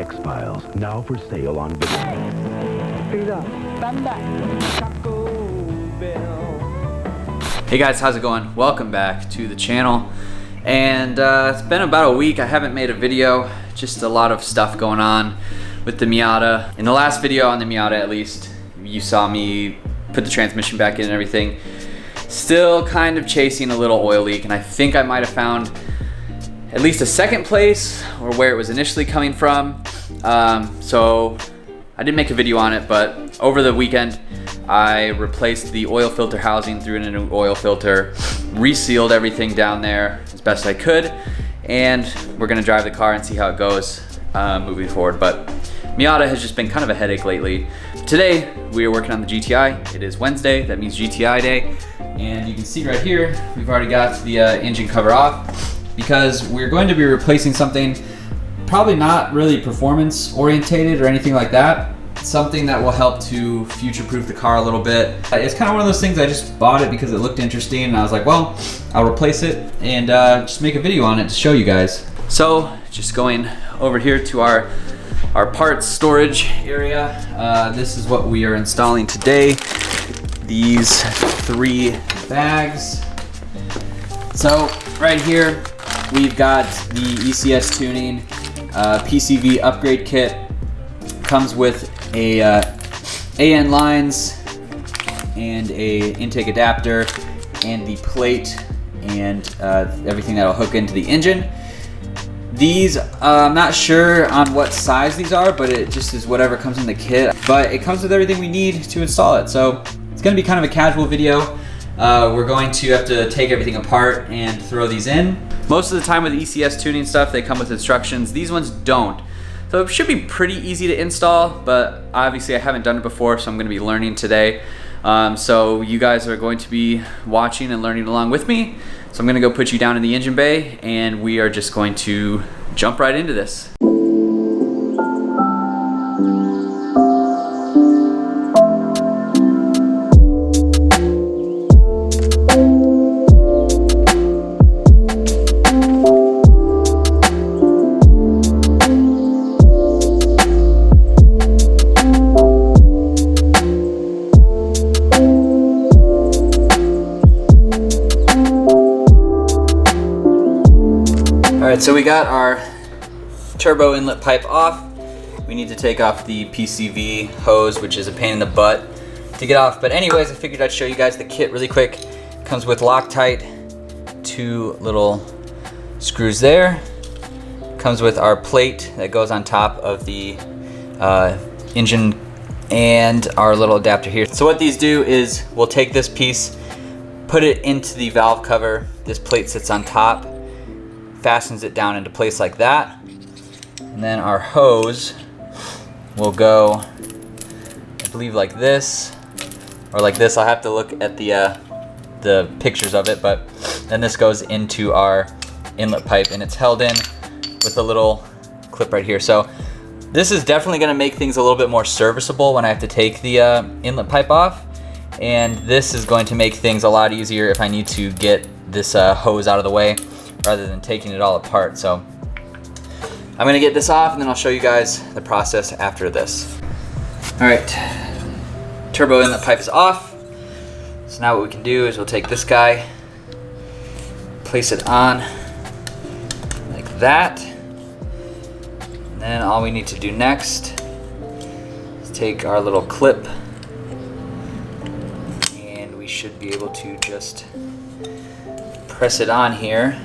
X-Files, now for sale on Billet. Hey guys, how's it going? Welcome back to the channel. And it's been about a week. I haven't made a video. Just a lot of stuff going on with the Miata. In the last video on the Miata, at least, you saw me put the transmission back in and everything. Still kind of chasing a little oil leak, and I think I might have found at least a second place or where it was initially coming from. So I didn't make a video on it, but over the weekend I replaced the oil filter housing, threw in a new oil filter, resealed everything down there as best I could, and we're gonna drive the car and see how it goes moving forward. But Miata has just been kind of a headache lately. Today we are working on the GTI. It is Wednesday, that means GTI day, and you can see right here we've already got the engine cover off because we're going to be replacing something probably not really performance orientated or anything like that. Something that will help to future-proof the car a little bit. It's kind of one of those things, I just bought it because it looked interesting and I was like, well, I'll replace it and just make a video on it to show you guys. So just going over here to our parts storage area. This is what we are installing today. These 3 bags. So right here, we've got the ECS tuning, PCV upgrade kit. Comes with a AN lines and a intake adapter and the plate and everything that'll hook into the engine. These, I'm not sure on what size these are, but it just is whatever comes in the kit. But it comes with everything we need to install it. So it's gonna be kind of a casual video. We're going to have to take everything apart and throw these in. Most of the time with ECS tuning stuff, they come with instructions. These ones don't. So it should be pretty easy to install, but obviously I haven't done it before, so I'm gonna be learning today. So you guys are going to be watching and learning along with me. So I'm gonna go put you down in the engine bay and we are just going to jump right into this. Alright, so we got our turbo inlet pipe off. We need to take off the PCV hose, which is a pain in the butt to get off. But anyways, I figured I'd show you guys the kit really quick. Comes with Loctite, 2 little screws there. Comes with our plate that goes on top of the engine and our little adapter here. So what these do is we'll take this piece, put it into the valve cover. This plate sits on top, fastens it down into place like that, and then our hose will go, I believe, like this or like this. I'll have to look at the pictures of it, but then this goes into our inlet pipe and it's held in with a little clip right here. So this is definitely going to make things a little bit more serviceable when I have to take the inlet pipe off, and this is going to make things a lot easier if I need to get this hose out of the way rather than taking it all apart. So I'm gonna get this off and then I'll show you guys the process after this. All right, turbo inlet pipe is off. So now what we can do is we'll take this guy, place it on like that. And then all we need to do next is take our little clip and we should be able to just press it on here.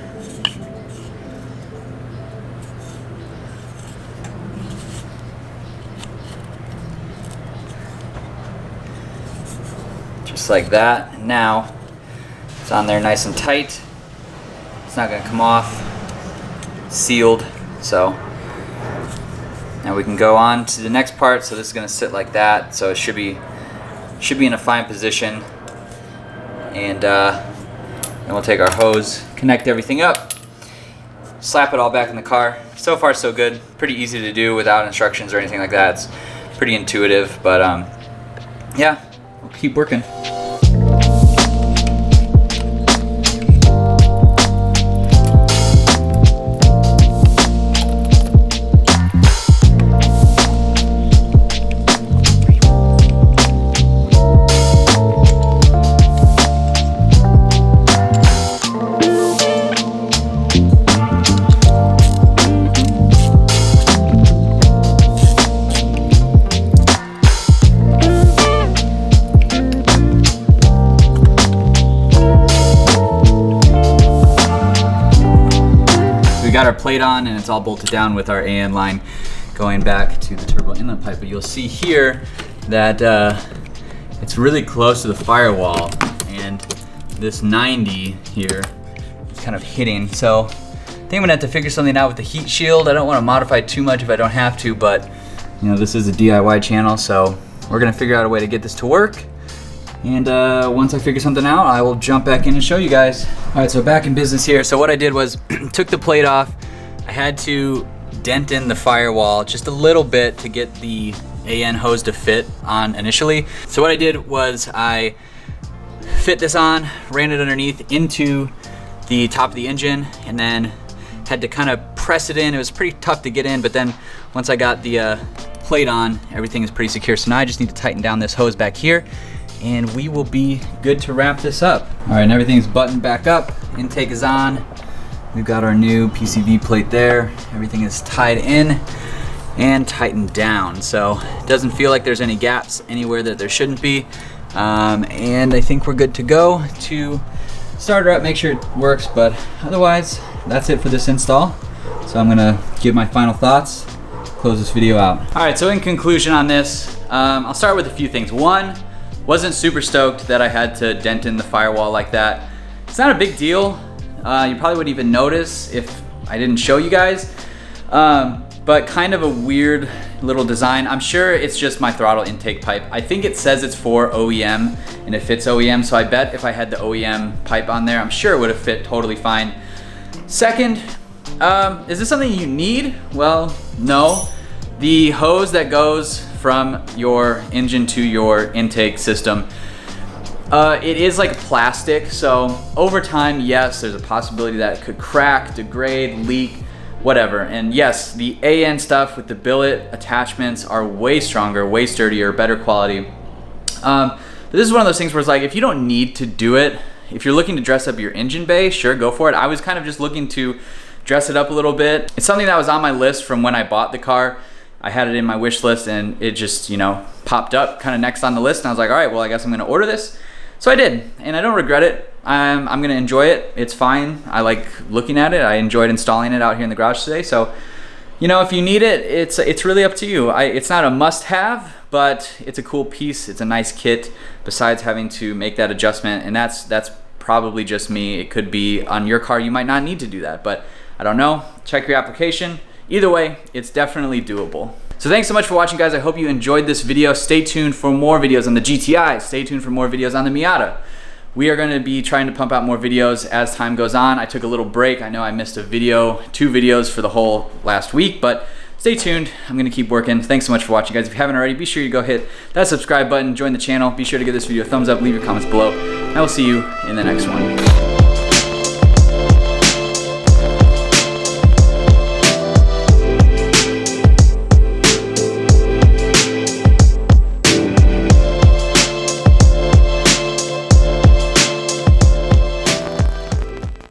Just like that. And now it's on there nice and tight. It's not going to come off. Sealed. So now we can go on to the next part. So this is going to sit like that. So it should be in a fine position. And then we'll take our hose, connect everything up, slap it all back in the car. So far so good. Pretty easy to do without instructions or anything like that. It's pretty intuitive, but yeah, we'll keep working. plate on and it's all bolted down with our AN line going back to the turbo inlet pipe. But you'll see here that it's really close to the firewall, and this 90 here is kind of hitting. So I think I'm gonna have to figure something out with the heat shield. I don't want to modify too much if I don't have to, but you know, this is a DIY channel, so we're gonna figure out a way to get this to work. And once I figure something out, I will jump back in and show you guys. All right, so back in business here. So what I did was took the plate off. I had to dent in the firewall just a little bit to get the AN hose to fit on initially. So what I did was I fit this on, ran it underneath into the top of the engine, and then had to kind of press it in. It was pretty tough to get in, but then once I got the plate on, everything is pretty secure. So now I just need to tighten down this hose back here, and we will be good to wrap this up. All right, and everything's buttoned back up. Intake is on. We've got our new PCV plate there. Everything is tied in and tightened down. So it doesn't feel like there's any gaps anywhere that there shouldn't be. And I think we're good to go to start her up, make sure it works, but otherwise, that's it for this install. So I'm gonna give my final thoughts, close this video out. All right, so in conclusion on this, I'll start with a few things. One, wasn't super stoked that I had to dent in the firewall like that. It's not a big deal. You probably wouldn't even notice if I didn't show you guys, but kind of a weird little design. I'm sure it's just my throttle intake pipe. I think it says it's for OEM and it fits OEM, so I bet if I had the OEM pipe on there, I'm sure it would have fit totally fine. Second, is this something you need? Well, no. The hose that goes from your engine to your intake system, it is like plastic, so over time, yes, there's a possibility that it could crack, degrade, leak, whatever. And yes, the AN stuff with the billet attachments are way stronger, way sturdier, better quality. But this is one of those things where it's like, if you don't need to do it, if you're looking to dress up your engine bay, sure, go for it. I was kind of just looking to dress it up a little bit. It's something that was on my list from when I bought the car. I had it in my wish list and it just, you know, popped up kind of next on the list. And I was like, all right, well, I guess I'm gonna order this. So I did, and I don't regret it. I'm gonna enjoy it. It's fine. I like looking at it. I enjoyed installing it out here in the garage today. So, you know, if you need it, it's really up to you. It's not a must-have, but it's a cool piece. It's a nice kit. Besides having to make that adjustment, and that's probably just me. It could be on your car. You might not need to do that, but I don't know. Check your application. Either way, it's definitely doable. So thanks so much for watching, guys. I hope you enjoyed this video. Stay tuned for more videos on the GTI. Stay tuned for more videos on the Miata. We are gonna be trying to pump out more videos as time goes on. I took a little break. I know I missed a video, 2 videos for the whole last week, but stay tuned. I'm gonna keep working. Thanks so much for watching, guys. If you haven't already, be sure to go hit that subscribe button, join the channel. Be sure to give this video a thumbs up, leave your comments below, and I will see you in the next one.